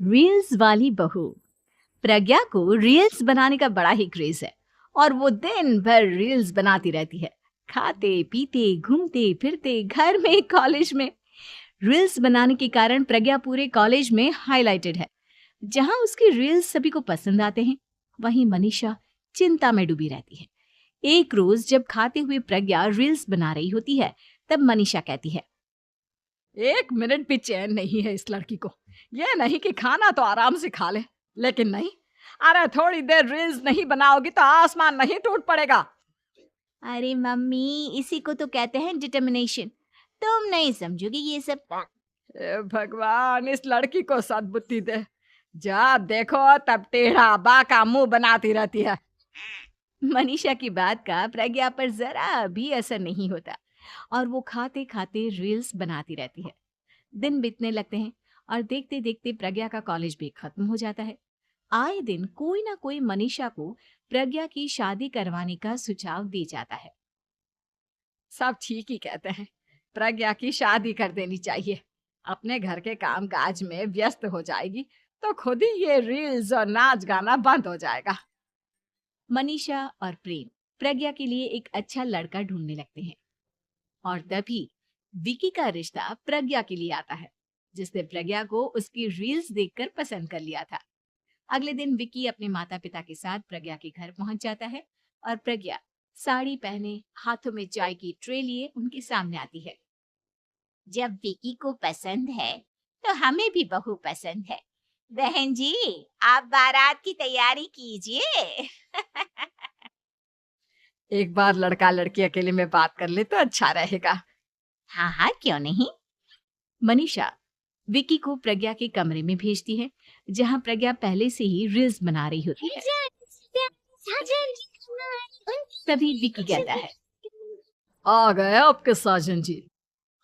Reels वाली बहू। प्रज्ञा को रील्स बनाने का बड़ा ही क्रेज है और वो दिन भर रील्स बनाती रहती है। खाते पीते घूमते फिरते घर में कॉलेज में रील्स बनाने के कारण प्रज्ञा पूरे कॉलेज में हाईलाइटेड है। जहां उसकी रील्स सभी को पसंद आते हैं, वहीं मनीषा चिंता में डूबी रहती है। एक रोज जब खाते हुए प्रज्ञा रील्स बना रही होती है, तब मनीषा कहती है, 1 मिनट भी चैन नहीं है इस लड़की को। ये नहीं कि खाना तो आराम से खा ले, लेकिन नहीं, अरे थोड़ी देर रील्स नहीं बनाओगी तो आसमान नहीं टूट पड़ेगा। अरे मम्मी, इसी को तो कहते हैं डिटर्मिनेशन। तुम नहीं समझोगी ये सब। हे भगवान, इस लड़की को सद्बुद्धि दे। जब देखो तब टेढ़ा बाका मुंह बनाती रहती है। मनीषा की बात का प्रज्ञा पर जरा भी असर नहीं होता और वो खाते खाते रील्स बनाती रहती है। दिन बीतने लगते हैं और देखते देखते प्रज्ञा का कॉलेज भी खत्म हो जाता है। आए दिन कोई ना कोई मनीषा को प्रज्ञा की शादी करवाने का सुझाव दे जाता है। सब ठीक ही कहते हैं, प्रज्ञा की शादी कर देनी चाहिए। अपने घर के काम काज में व्यस्त हो जाएगी तो खुद ही ये रील्स और नाच गाना बंद हो जाएगा। मनीषा और प्रेम प्रज्ञा के लिए एक अच्छा लड़का ढूंढने लगते हैं और तभी विकी का रिश्ता प्रज्ञा के लिए आता है, जिसने प्रज्ञा को उसकी रील्स देखकर पसंद कर लिया था। अगले दिन विकी अपने माता पिता के साथ प्रज्ञा के घर पहुंच जाता है और प्रज्ञा साड़ी पहने हाथों में चाय की ट्रे लिए उनके सामने आती है। जब विकी को पसंद है तो हमें भी बहू पसंद है। बहन जी, आप बारात की तैयारी कीजिए। एक बार लड़का लड़की अकेले में बात कर ले तो अच्छा रहेगा। हाँ हाँ, क्यों नहीं। मनीषा विकी को प्रज्ञा के कमरे में भेजती है, जहाँ प्रज्ञा पहले से ही रील्स बना रही होती है। तभी विकी कहता है, आ गए आपके साजन जी।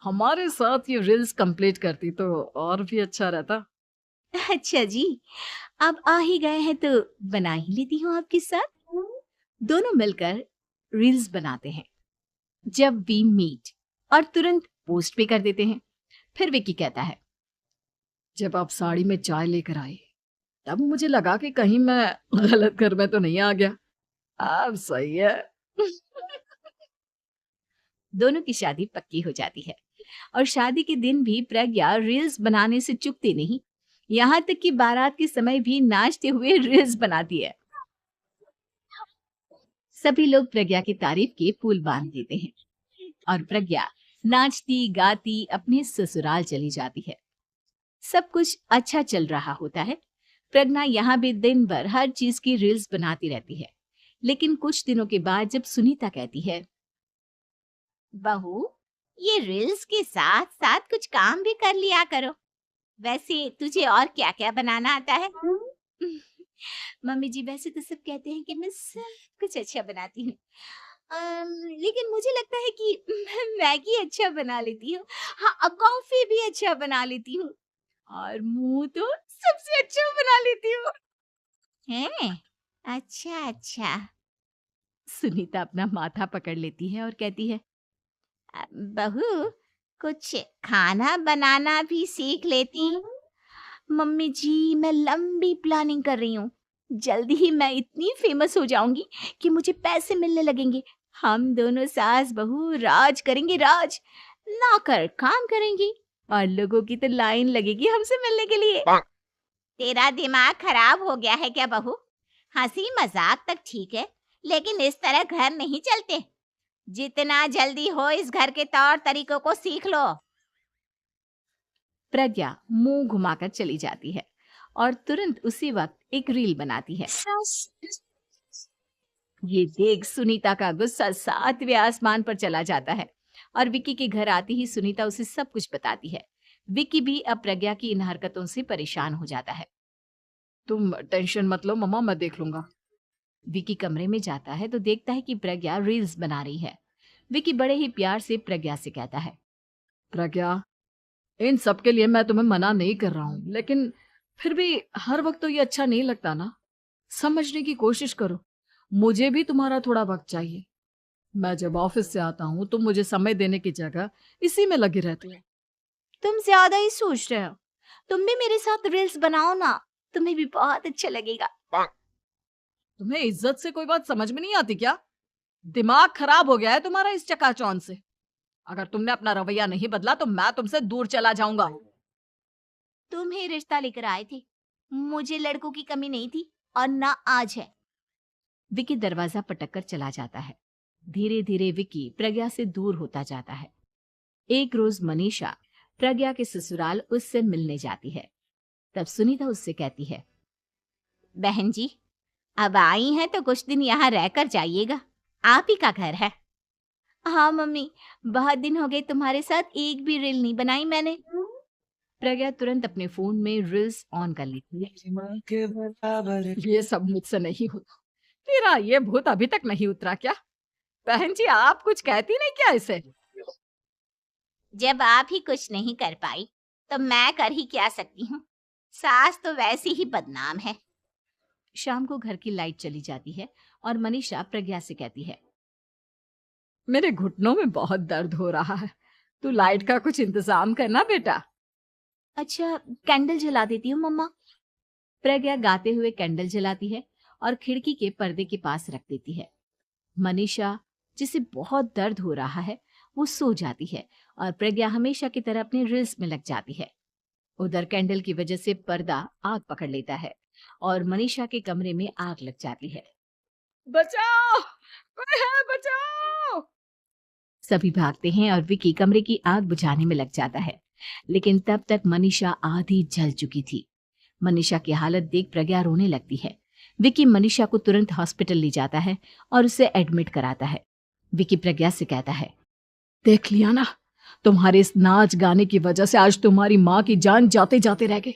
हमारे साथ ये रील्स कंप्लीट करती तो और भी अच्छा रहता। अच्छा जी, अब आ ही गए हैं तो बना ही लेती हूँ आपके साथ। दोनों मिलकर रील्स बनाते हैं। जब वी मीट और तुरंत पोस्ट भी कर देते हैं। फिर विकी कहता है, जब आप साड़ी में चाय लेकर आए तब मुझे लगा कि कहीं मैं गलत घर में तो नहीं आ गया। अब सही है। दोनों की शादी पक्की हो जाती है और शादी के दिन भी प्रज्ञा रील्स बनाने से चूकती नहीं। यहाँ तक कि बारात के समय भी नाचते हुए रील्स बनाती है। सभी लोग प्रज्ञा की तारीफ के पुल बांध देते हैं और प्रज्ञा नाचती गाती अपने ससुराल चली जाती है। सब कुछ अच्छा चल रहा होता है। प्रज्ञा यहाँ भी दिन भर हर चीज की रील्स बनाती रहती है। लेकिन कुछ दिनों के बाद जब सुनीता कहती है, बहू, ये रील्स के साथ साथ कुछ काम भी कर लिया करो। वैसे तुझे और क्या क्या बनाना आता है? मम्मी जी, वैसे तो सब कहते हैं कि मैं सब कुछ अच्छा बनाती हूँ, लेकिन मुझे लगता है कि मैं मैगी अच्छा बना लेती हूँ। हाँ, कॉफी भी अच्छा बना लेती हूँ और मुंह तो सबसे अच्छा बना लेती हूँ। हैं? अच्छा अच्छा। सुनीता अपना माथा पकड़ लेती है और कहती है, बहू, कुछ खाना बनाना भी सीख लेती। मम्मी जी, मैं लंबी प्लानिंग कर रही हूँ। जल्दी ही मैं इतनी फेमस हो जाऊंगी कि मुझे पैसे मिलने लगेंगे। हम दोनों सास बहू राज करेंगे, राज। नौकर काम करेंगी और लोगों की तो लाइन लगेगी हमसे मिलने के लिए। तेरा दिमाग खराब हो गया है क्या बहू? हंसी मजाक तक ठीक है, लेकिन इस तरह घर नहीं चलते। जितना जल्दी हो इस घर के तौर तरीकों को सीख लो। प्रज्ञा मुंह घुमाकर चली जाती है और तुरंत उसी वक्त एक रील बनाती है। ये देख सुनीता का गुस्सा 7वें आसमान पर चला जाता है और विकी के घर आती ही सुनीता उसे सब कुछ बताती है। विकी भी अब प्रज्ञा की इन हरकतों से परेशान हो जाता है। तुम टेंशन मत लो मम्मा, मैं देख लूंगा। विकी कमरे में जाता है तो देखता है कि प्रज्ञा रील्स बना रही है। विकी बड़े ही प्यार से प्रज्ञा से कहता है, प्रज्ञा, इन सब के लिए मैं तुम्हें मना नहीं कर रहा हूँ, लेकिन फिर भी हर वक्त तो ये अच्छा नहीं लगता ना। समझने की कोशिश करो, मुझे भी तुम्हारा थोड़ा वक्त चाहिए। मैं जब ऑफिस से आता हूँ तुम मुझे समय देने की जगह इसी में लगी रहती हो। तुम ज्यादा ही सोच रहे हो। तुम भी मेरे साथ रील्स बनाओ ना, तुम्हें भी बहुत अच्छा लगेगा। तुम्हें इज्जत से कोई बात समझ में नहीं आती क्या? दिमाग खराब हो गया है तुम्हारा इस चकाचौंध से। अगर तुमने अपना रवैया नहीं बदला तो मैं तुमसे दूर चला जाऊंगा। तुम ही रिश्ता लेकर आए थे, मुझे लड़कों की कमी नहीं थी और ना आज है। विकी दरवाजा पटक कर चला जाता है। धीरे धीरे विकी प्रज्ञा से दूर होता जाता है। एक रोज मनीषा प्रज्ञा के ससुराल उससे मिलने जाती है। तब सुनीता उससे कहती है, बहन जी, अब आई हैं तो कुछ दिन यहाँ रहकर जाइएगा, आप ही का घर है। हाँ मम्मी, बहुत दिन हो गए तुम्हारे साथ एक भी रील नहीं बनाई मैंने। प्रज्ञा तुरंत अपने फोन में रील्स ऑन कर लेती है। ये सब मुझसे नहीं होता। तेरा ये भूत अभी तक नहीं उतरा क्या? बहन जी, आप कुछ कहती नहीं क्या इसे? जब आप ही कुछ नहीं कर पाई तो मैं कर ही क्या सकती हूँ, सास तो वैसी ही बदनाम है। शाम को घर की लाइट चली जाती है और मनीषा प्रज्ञा से कहती है, मेरे घुटनों में बहुत दर्द हो रहा है, तू लाइट का कुछ इंतजाम करना बेटा। अच्छा, कैंडल जला देती हूँ मम्मा। प्रज्ञा गाते हुए कैंडल जलाती है और खिड़की के पर्दे के पास रख देती है। मनीषा, जिसे बहुत दर्द हो रहा है, वो सो जाती है और प्रज्ञा हमेशा की तरह अपने रील्स में लग जाती है। उधर कैंडल की वजह से पर्दा आग पकड़ लेता है और मनीषा के कमरे में आग लग जाती है। बचाओ, कोई है, बचाओ। सभी भागते हैं और विकी कमरे की आग बुझाने में लग जाता है, लेकिन तब तक मनीषा आधी जल चुकी थी। मनीषा की हालत देख प्रज्ञा रोने लगती है। विकी मनीषा को तुरंत हॉस्पिटल ले जाता है और उसे एडमिट कराता है। विकी प्रज्ञा से कहता है, देख लिया ना, तुम्हारे इस नाच गाने की वजह से आज तुम्हारी माँ की जान जाते जाते रह गई।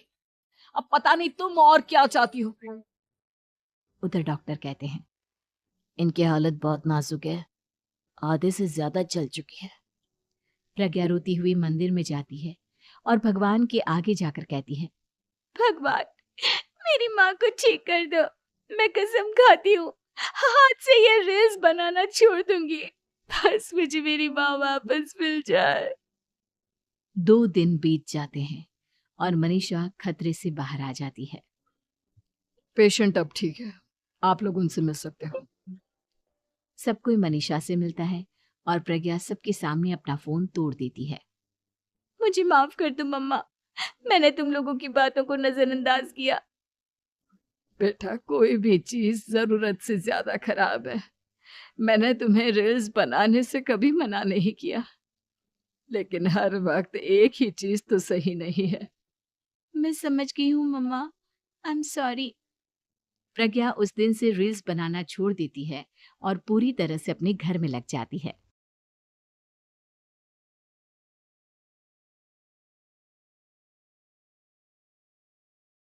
अब पता नहीं तुम और क्या चाहती हो। उधर डॉक्टर कहते हैं, इनकी हालत बहुत नाजुक है, आधे से ज्यादा जल चुकी है। प्रज्ञा रोती हुई मंदिर में जाती है और भगवान के आगे जाकर कहती है, भगवान, मेरी माँ को ठीक कर दो, मैं कसम खाती हूँ हाथ से ये रील्स बनाना छोड़ दूंगी, बस मुझे मेरी माँ वापस मिल जाए। 2 दिन बीत जाते हैं और मनीषा खतरे से बाहर आ जाती है। पेशेंट अब ठीक है, आप लोग उनसे मिल सकते हो। सब कोई मनीषा से मिलता है और प्रज्ञा सबके सामने अपना फोन तोड़ देती है। मुझे माफ कर दो मम्मा, मैंने तुम लोगों की बातों को नजरअंदाज किया। बेटा, कोई भी चीज जरूरत से ज्यादा खराब है। मैंने तुम्हें रील्स बनाने से कभी मना नहीं किया, लेकिन हर वक्त एक ही चीज तो सही नहीं है। मैं समझ गई हूँ मम्मा, आई एम सॉरी। प्रज्ञा उस दिन से रील्स बनाना छोड़ देती है और पूरी तरह से अपने घर में लग जाती है।